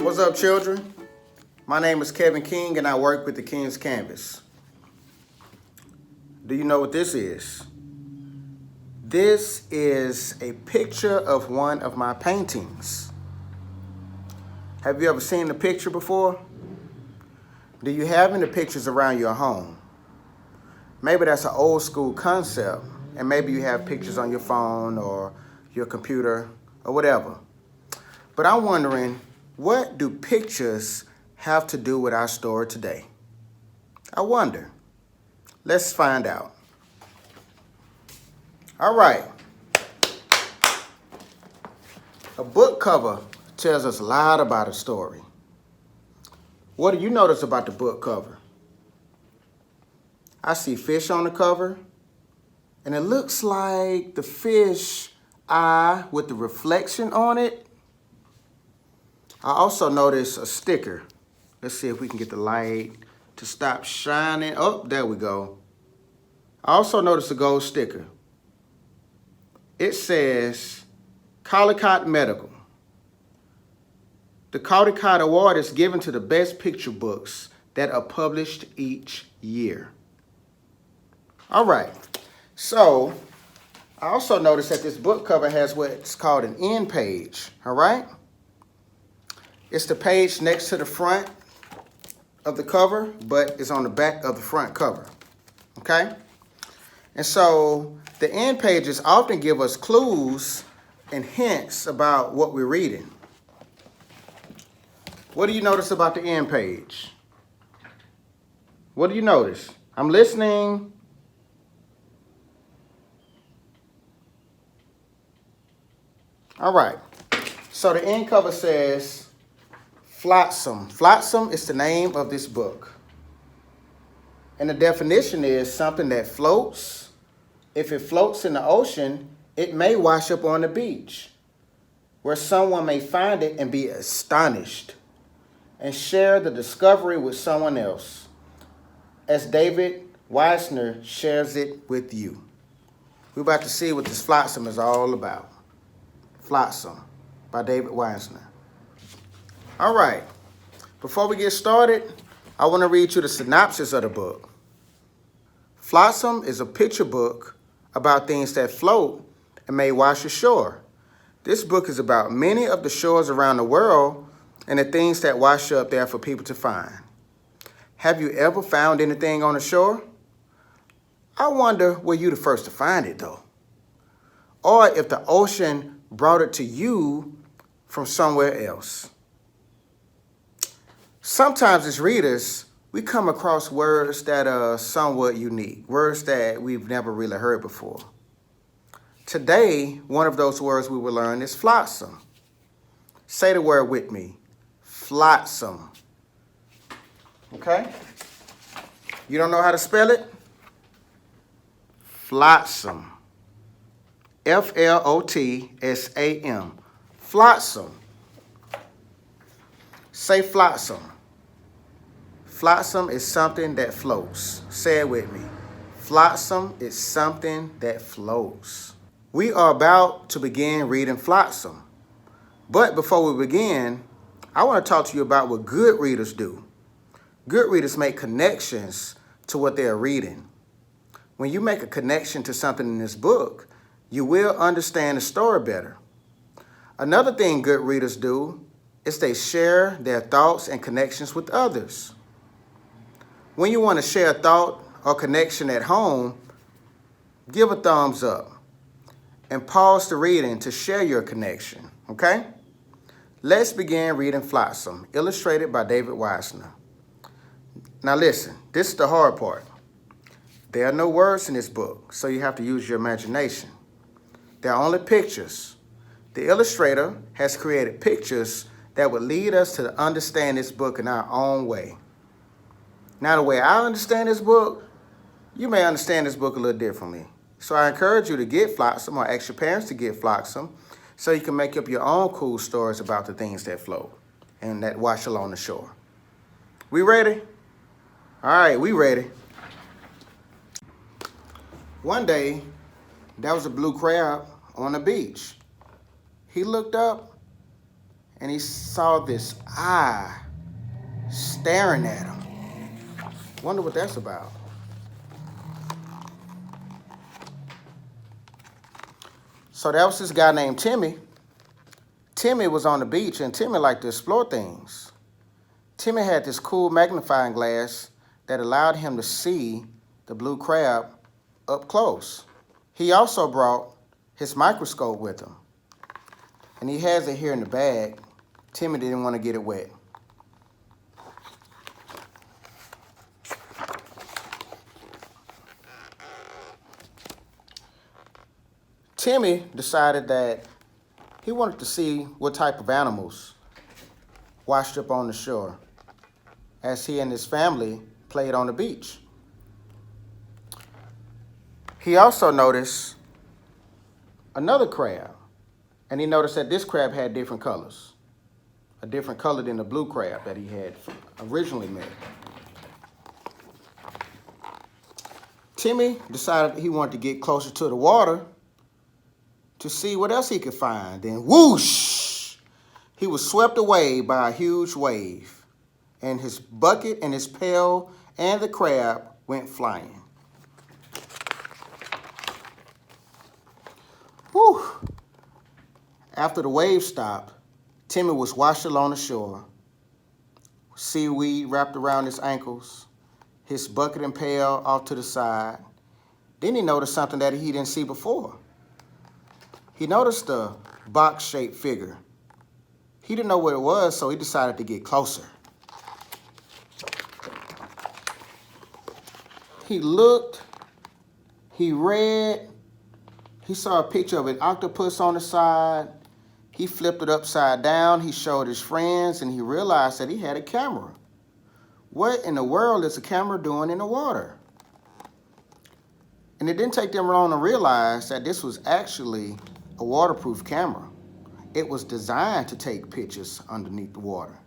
What's up, children? My name is Kevin King, and I work with the King's Canvas. Do you know what this is? This is a picture of one of my paintings. Have you ever seen the picture before? Do you have any pictures around your home? Maybe that's an old school concept, and maybe you have pictures on your phone or your computer or whatever. But I'm wondering, what do pictures have to do with our story today? I wonder. Let's find out. All right. A book cover tells us a lot about a story. What do you notice about the book cover? I see fish on the cover, and it looks like the fish eye with the reflection on it. I also notice a sticker. Let's see if we can get the light to stop shining. Oh, there we go. I also notice a gold sticker. It says Caldecott Medical. The Caldecott Award is given to the best picture books that are published each year. All right, so I also noticed that this book cover has what's called an end page, all right? It's the page next to the front of the cover, but it's on the back of the front cover, okay? And so the end pages often give us clues and hints about what we're reading. What do you notice about the end page? What do you notice? I'm listening. All right, so the end cover says, Flotsam. Flotsam is the name of this book. And the definition is something that floats. If it floats in the ocean, it may wash up on the beach, where someone may find it and be astonished and share the discovery with someone else, as David Weisner shares it with you. We're about to see what this Flotsam is all about. Flotsam by David Weisner. All right, before we get started, I want to read you the synopsis of the book. Flotsam is a picture book about things that float and may wash ashore. This book is about many of the shores around the world and the things that wash up there for people to find. Have you ever found anything on the shore? I wonder, were you the first to find it, though? Or if the ocean brought it to you from somewhere else. Sometimes as readers, we come across words that are somewhat unique, words that we've never really heard before. Today, one of those words we will learn is flotsam. Say the word with me, flotsam. Okay? You don't know how to spell it? Flotsam. Flotsam. Flotsam. Say flotsam. Flotsam is something that floats. Say it with me. Flotsam is something that floats. We are about to begin reading Flotsam. But before we begin, I want to talk to you about what good readers do. Good readers make connections to what they are reading. When you make a connection to something in this book, you will understand the story better. Another thing good readers do is they share their thoughts and connections with others. When you want to share a thought or connection at home, give a thumbs up and pause the reading to share your connection, okay? Let's begin reading Flotsam, illustrated by David Weisner. Now listen, this is the hard part. There are no words in this book, so you have to use your imagination. There are only pictures. The illustrator has created pictures that would lead us to understand this book in our own way. Now, the way I understand this book, you may understand this book a little differently. So I encourage you to get Flotsam or ask your parents to get Flotsam so you can make up your own cool stories about the things that float and that wash along the shore. We ready? All right, we ready. One day, there was a blue crab on the beach. He looked up and he saw this eye staring at him. Wonder what that's about. So that was this guy named Timmy. Timmy was on the beach, and Timmy liked to explore things. Timmy had this cool magnifying glass that allowed him to see the blue crab up close. He also brought his microscope with him, and he has it here in the bag. Timmy didn't want to get it wet. Timmy decided that he wanted to see what type of animals washed up on the shore as he and his family played on the beach. He also noticed another crab, and he noticed that this crab had different colors, a different color than the blue crab that he had originally met. Timmy decided he wanted to get closer to the water to see what else he could find. Then whoosh, he was swept away by a huge wave, and his bucket and his pail and the crab went flying. Whew. After the wave stopped, Timmy was washed along the shore, seaweed wrapped around his ankles, his bucket and pail off to the side. Then he noticed something that he didn't see before. He noticed a box-shaped figure. He didn't know what it was, so he decided to get closer. He looked, he read, he saw a picture of an octopus on the side. He flipped it upside down, he showed his friends, and he realized that he had a camera. What in the world is a camera doing in the water? And it didn't take them long to realize that this was actually a waterproof camera. It was designed to take pictures underneath the water.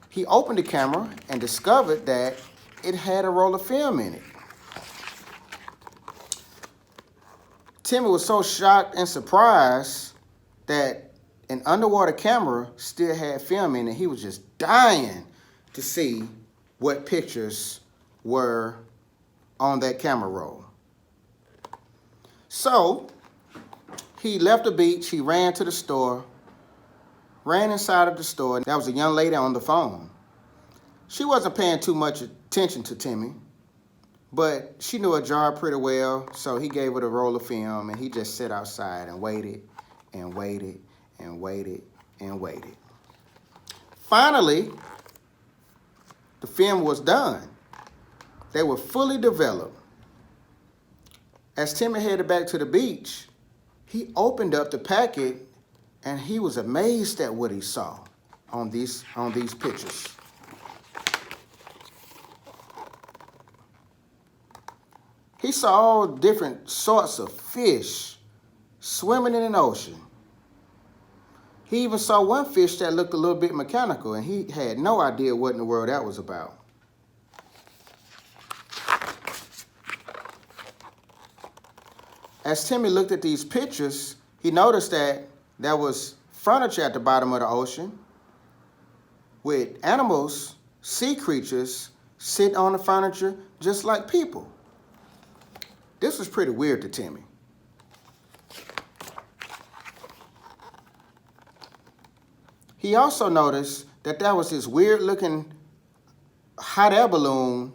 He opened the camera and discovered that it had a roll of film in it. Timmy was so shocked and surprised that an underwater camera still had film in it. He was just dying to see what pictures were on that camera roll. So he left the beach, he ran to the store, ran inside of the store. There was a young lady on the phone. She wasn't paying too much attention to Timmy, but she knew her job pretty well, so he gave her the roll of film, and he just sat outside and waited and waited and waited and waited. Finally, the film was done. They were fully developed. As Timmy headed back to the beach, he opened up the packet, and he was amazed at what he saw on these pictures. He saw all different sorts of fish swimming in an ocean. He even saw one fish that looked a little bit mechanical, and he had no idea what in the world that was about. As Timmy looked at these pictures, he noticed that there was furniture at the bottom of the ocean with animals, sea creatures, sit on the furniture just like people. This was pretty weird to Timmy. He also noticed that there was this weird-looking hot air balloon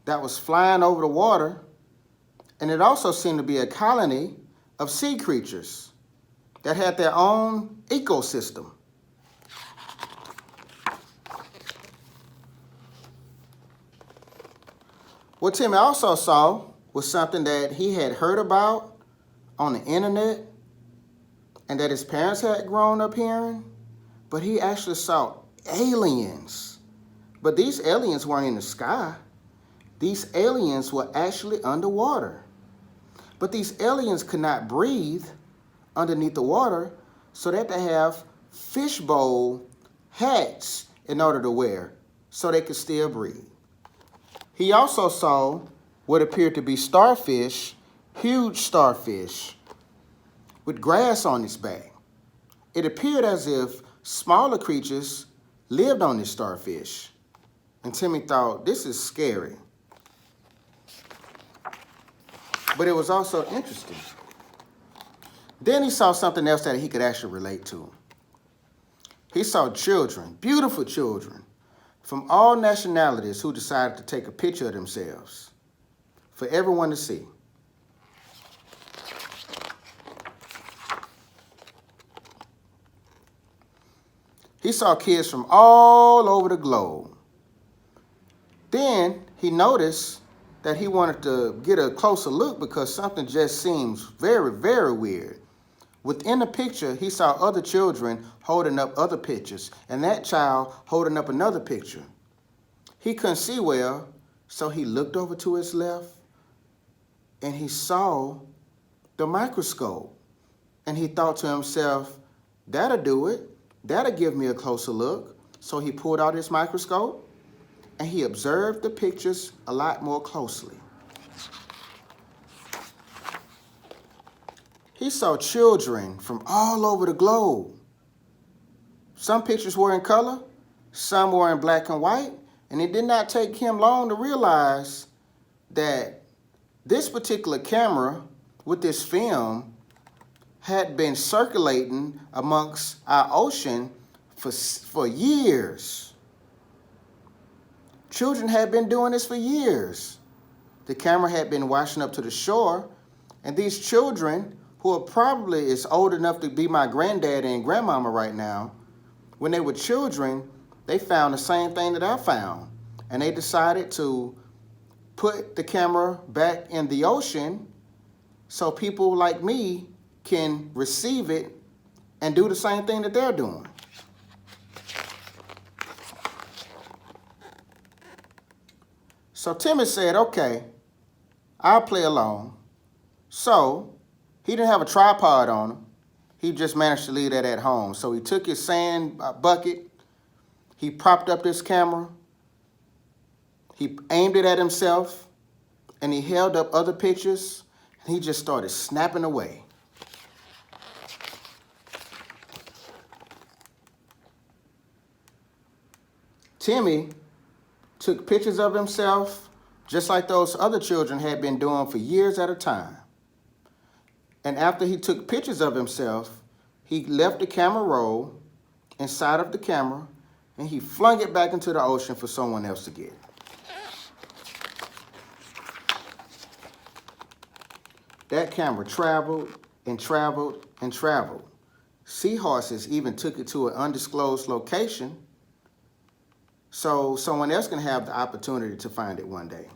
that was flying over the water, and it also seemed to be a colony of sea creatures that had their own ecosystem. What Timmy also saw was something that he had heard about on the internet and that his parents had grown up hearing, but he actually saw aliens. But these aliens weren't in the sky. These aliens were actually underwater. But these aliens could not breathe underneath the water, so that they have fishbowl hats in order to wear so they could still breathe. He also saw what appeared to be starfish, huge starfish, with grass on its back. It appeared as if smaller creatures lived on this starfish. And Timmy thought, this is scary. But it was also interesting. Then he saw something else that he could actually relate to. He saw children, beautiful children, from all nationalities who decided to take a picture of themselves for everyone to see. He saw kids from all over the globe. Then he noticed that he wanted to get a closer look because something just seems very, very weird. Within the picture, he saw other children holding up other pictures, and that child holding up another picture. He couldn't see well, so he looked over to his left, and he saw the microscope. And he thought to himself, that'll do it. That'll give me a closer look. So he pulled out his microscope, and he observed the pictures a lot more closely. He saw children from all over the globe. Some pictures were in color, some were in black and white, and it did not take him long to realize that this particular camera with this film had been circulating amongst our ocean for years. Children had been doing this for years. The camera had been washing up to the shore, and these children, who are probably is old enough to be my granddaddy and grandmama right now, when they were children, they found the same thing that I found. And they decided to put the camera back in the ocean so people like me can receive it and do the same thing that they're doing. So Timmy said, okay, I'll play along. So he didn't have a tripod on him. He just managed to leave that at home. So he took his sand bucket, he propped up this camera, he aimed it at himself, and he held up other pictures, and he just started snapping away. Timmy took pictures of himself just like those other children had been doing for years at a time. And after he took pictures of himself, he left the camera roll inside of the camera, and he flung it back into the ocean for someone else to get. That camera traveled and traveled and traveled. Seahorses even took it to an undisclosed location so someone else can have the opportunity to find it one day.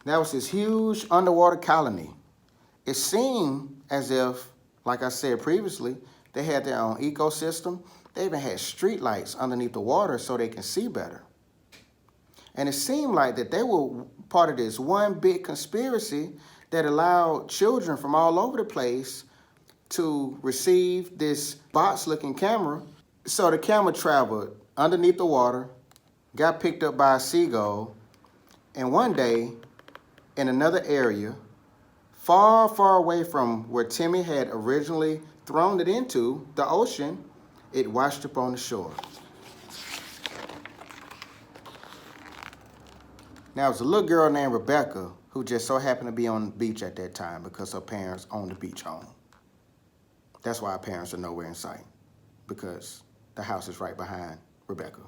That was this huge underwater colony. It seemed as if, like I said previously, they had their own ecosystem. They even had street lights underneath the water so they can see better. And it seemed like that they were part of this one big conspiracy that allowed children from all over the place to receive this box-looking camera. So the camera traveled underneath the water, got picked up by a seagull, and one day, in another area, far, far away from where Timmy had originally thrown it into, the ocean, it washed up on the shore. Now, it was a little girl named Rebecca who just so happened to be on the beach at that time because her parents owned the beach home. That's why her parents are nowhere in sight, because the house is right behind Rebecca.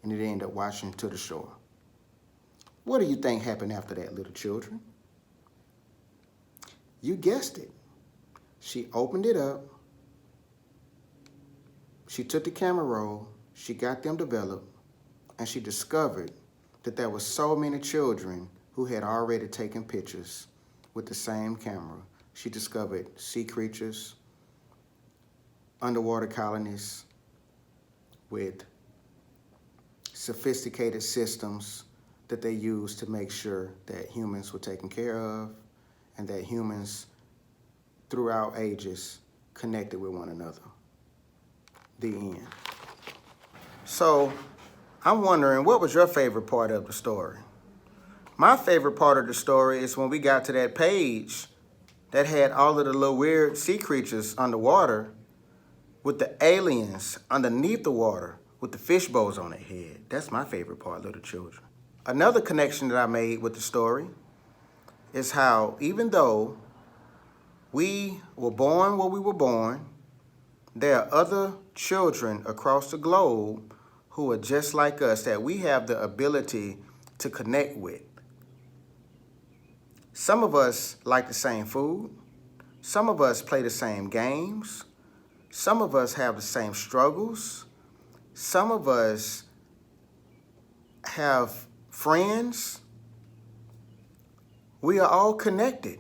And it ended up washing to the shore. What do you think happened after that, little children? You guessed it. She opened it up. She took the camera roll. She got them developed. And she discovered that there were so many children who had already taken pictures with the same camera. She discovered sea creatures, underwater colonies with sophisticated systems that they used to make sure that humans were taken care of and that humans throughout ages connected with one another. The end. So I'm wondering, what was your favorite part of the story? My favorite part of the story is when we got to that page that had all of the little weird sea creatures underwater with the aliens underneath the water with the fish bowls on their head. That's my favorite part, little children. Another connection that I made with the story is how even though we were born where we were born, there are other children across the globe who are just like us that we have the ability to connect with. Some of us like the same food. Some of us play the same games. Some of us have the same struggles. Some of us have friends. We are all connected.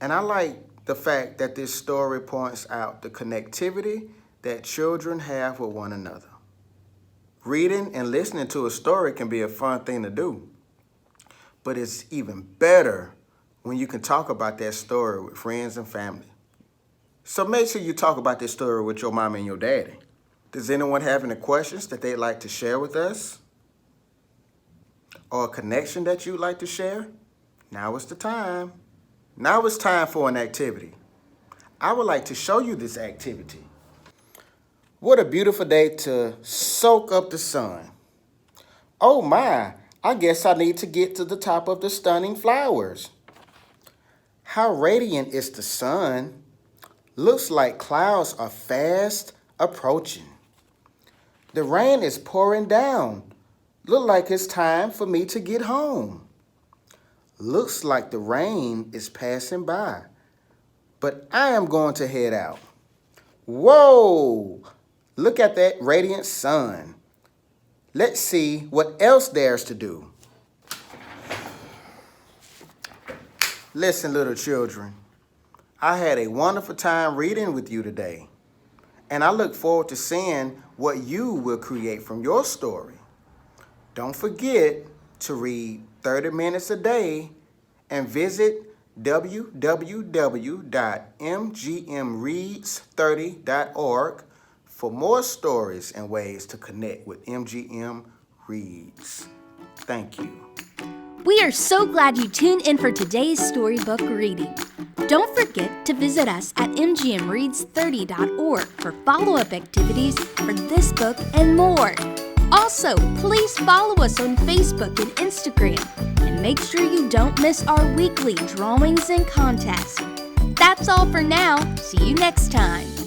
And I like the fact that this story points out the connectivity that children have with one another. Reading and listening to a story can be a fun thing to do, but it's even better when you can talk about that story with friends and family. So make sure you talk about this story with your mom and your daddy. Does anyone have any questions that they'd like to share with us? Or a connection that you'd like to share? Now is the time. Now it's time for an activity. I would like to show you this activity. What a beautiful day to soak up the sun. Oh my, I guess I need to get to the top of the stunning flowers. How radiant is the sun? Looks like clouds are fast approaching. The rain is pouring down. Look like it's time for me to get home. Looks like the rain is passing by, but I am going to head out. Whoa! Look at that radiant sun. Let's see what else there's to do. Listen, little children, I had a wonderful time reading with you today, and I look forward to seeing what you will create from your story. Don't forget to read 30 minutes a day and visit www.mgmreads30.org for more stories and ways to connect with MGM Reads. Thank you. We are so glad you tuned in for today's storybook reading. Don't forget to visit us at mgmreads30.org for follow-up activities for this book and more. Also, please follow us on Facebook and Instagram, and make sure you don't miss our weekly drawings and contests. That's all for now. See you next time.